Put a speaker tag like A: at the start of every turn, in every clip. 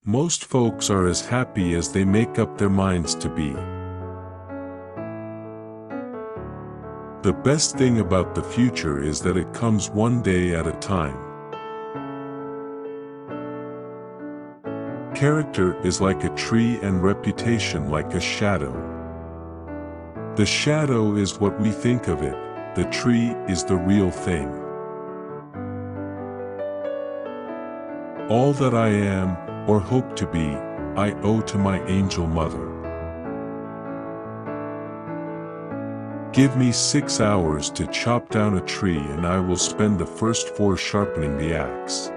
A: Most folks are as happy as they make up their minds to be. The best thing about the future is that it comes one day at a time. Character is like a tree and reputation like a shadow. The shadow is what we think of it, the tree is the real thing. All that I am, or hope to be, I owe to my angel mother. Give me 6 hours to chop down a tree and I will spend the first 4 sharpening the axe.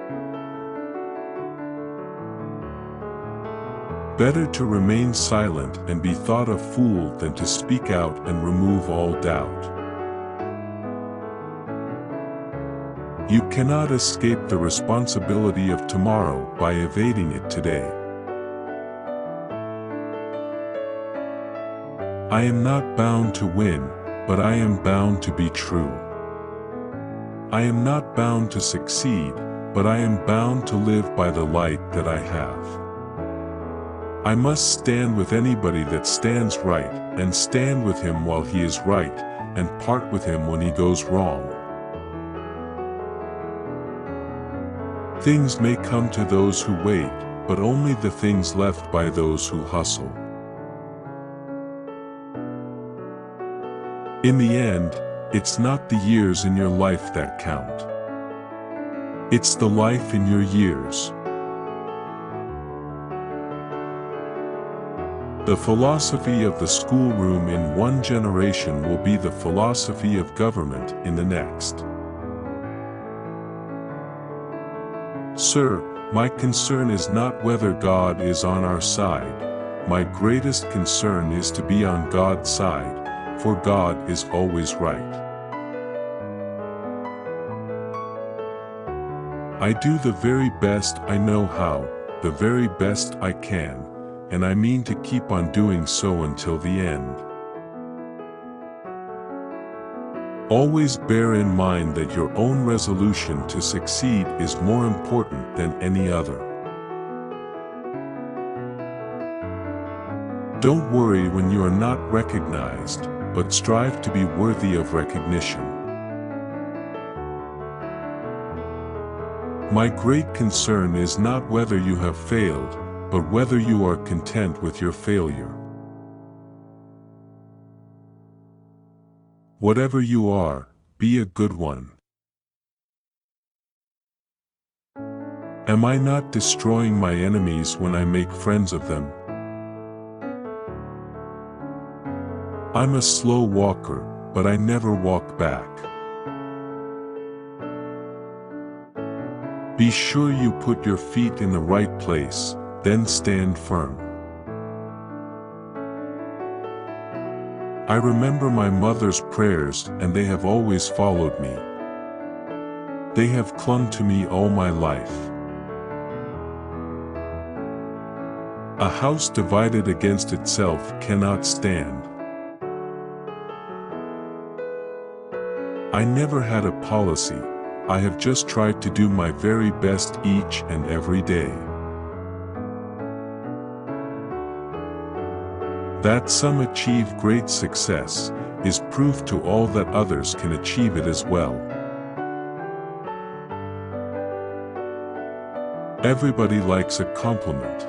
A: Better to remain silent and be thought a fool than to speak out and remove all doubt. You cannot escape the responsibility of tomorrow by evading it today. I am not bound to win, but I am bound to be true. I am not bound to succeed, but I am bound to live by the light that I have. I must stand with anybody that stands right, and stand with him while he is right, and part with him when he goes wrong. Things may come to those who wait, but only the things left by those who hustle. In the end, it's not the years in your life that count. It's the life in your years. The philosophy of the schoolroom in one generation will be the philosophy of government in the next. Sir, my concern is not whether God is on our side. My greatest concern is to be on God's side, for God is always right. I do the very best I know how, the very best I can, and I mean to keep on doing so until the end. Always bear in mind that your own resolution to succeed is more important than any other. Don't worry when you are not recognized, but strive to be worthy of recognition. My great concern is not whether you have failed, but whether you are content with your failure. Whatever you are, be a good one. Am I not destroying my enemies when I make friends of them? I'm a slow walker, but I never walk back. Be sure you put your feet in the right place, then stand firm. I remember my mother's prayers and they have always followed me. They have clung to me all my life. A house divided against itself cannot stand. I never had a policy, I have just tried to do my very best each and every day. That some achieve great success, is proof to all that others can achieve it as well. Everybody likes a compliment.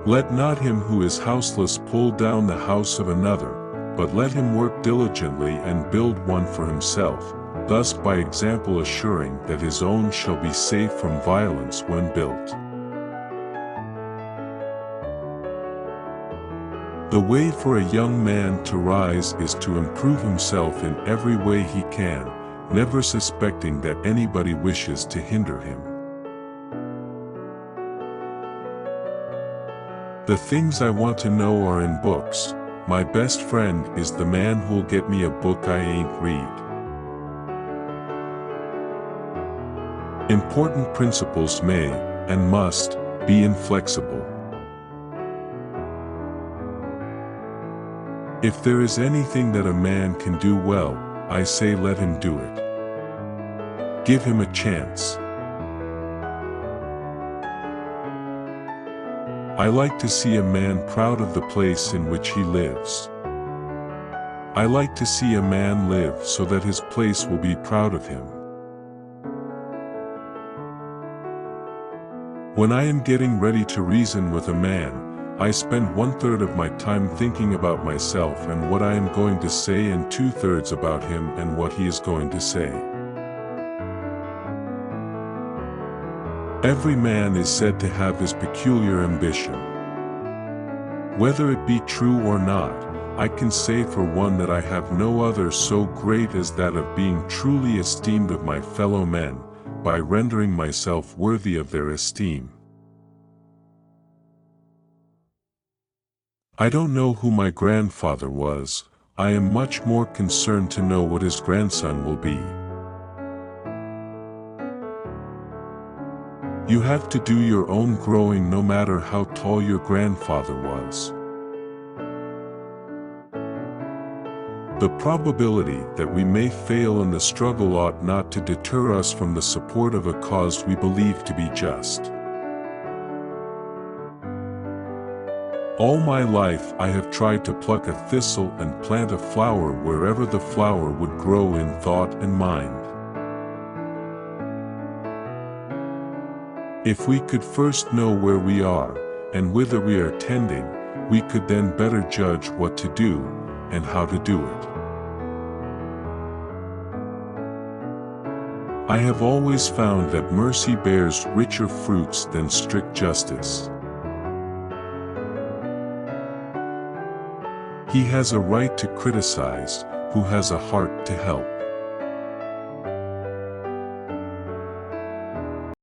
A: Let not him who is houseless pull down the house of another, but let him work diligently and build one for himself, thus by example assuring that his own shall be safe from violence when built. The way for a young man to rise is to improve himself in every way he can, never suspecting that anybody wishes to hinder him. The things I want to know are in books. My best friend is the man who'll get me a book I ain't read. Important principles may, and must, be inflexible. If there is anything that a man can do well, I say let him do it. Give him a chance. I like to see a man proud of the place in which he lives. I like to see a man live so that his place will be proud of him. When I am getting ready to reason with a man, I spend 1/3 of my time thinking about myself and what I am going to say, and 2/3 about him and what he is going to say. Every man is said to have his peculiar ambition. Whether it be true or not, I can say for one that I have no other so great as that of being truly esteemed of my fellow men, by rendering myself worthy of their esteem. I don't know who my grandfather was. I am much more concerned to know what his grandson will be. You have to do your own growing no matter how tall your grandfather was. The probability that we may fail in the struggle ought not to deter us from the support of a cause we believe to be just. All my life I have tried to pluck a thistle and plant a flower wherever the flower would grow in thought and mind. If we could first know where we are, and whither we are tending, we could then better judge what to do, and how to do it. I have always found that mercy bears richer fruits than strict justice. He has a right to criticize, who has a heart to help.